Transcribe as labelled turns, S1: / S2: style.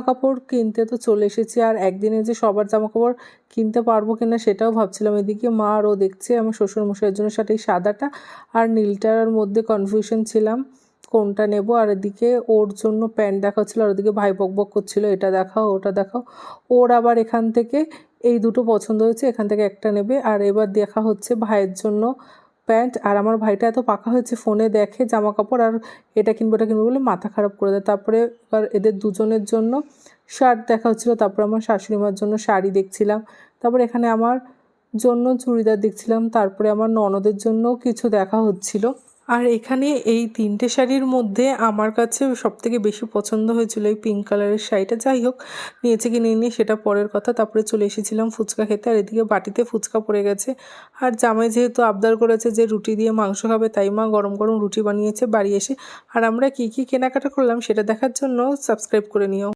S1: কাপড় কিনতে তো চলে এসেছি, আর একদিনে যে সবার জামা কাপড় কিনতে পারবো কিনা সেটাও ভাবছিলাম। এদিকে মা আরও দেখছে আমার শ্বশুরমশাইয়ের জন্য শার্ট, এই সাদাটা আর নীলটার মধ্যে কনফিউশন ছিলাম কোনটা নেব। আর এদিকে ওর জন্য প্যান্ট দেখাচ্ছিলো, আর ওদিকে ভাই বকবক করছিল এটা দেখাও ওটা দেখাও। ওর আবার এখান থেকে এই দুটো পছন্দ হয়েছে, এখান থেকে একটা নেবে। আর এবার দেখা হচ্ছে ভাইয়ের জন্য প্যান্ট। আর আমার ভাইটা এত পাকা হয়েছে, ফোনে দেখে জামা কাপড় আর এটা কিনবো বলে মাথা খারাপ করে দেয়। তারপরে এবার এদের দুজনের জন্য শার্ট দেখা হচ্ছিলো, তারপর আমার শাশুড়িমার জন্য শাড়ি দেখছিলাম, তারপর এখানে আমার জন্য চুড়িদার দেখছিলাম, তারপরে আমার ননদের জন্য কিছু দেখা হচ্ছিলো। আর এখানে এই 3টে শাড়ির মধ্যে আমার কাছে সবথেকে বেশি পছন্দ হয়েছিল এই পিঙ্ক কালারের শাড়িটা। যাই হোক, নিয়েছে কি নিয়ে সেটা পরের কথা। তারপরে চলে এসেছিলাম ফুচকা খেতে, আর এদিকে বাটিতে ফুচকা পড়ে গেছে। আর জামাই যেহেতু আবদার করেছে যে রুটি দিয়ে মাংস খাবে, তাই মা গরম গরম রুটি বানিয়েছে বাড়ি এসে। আর আমরা কী কী কেনাকাটা করলাম সেটা দেখার জন্য সাবস্ক্রাইব করে নিও।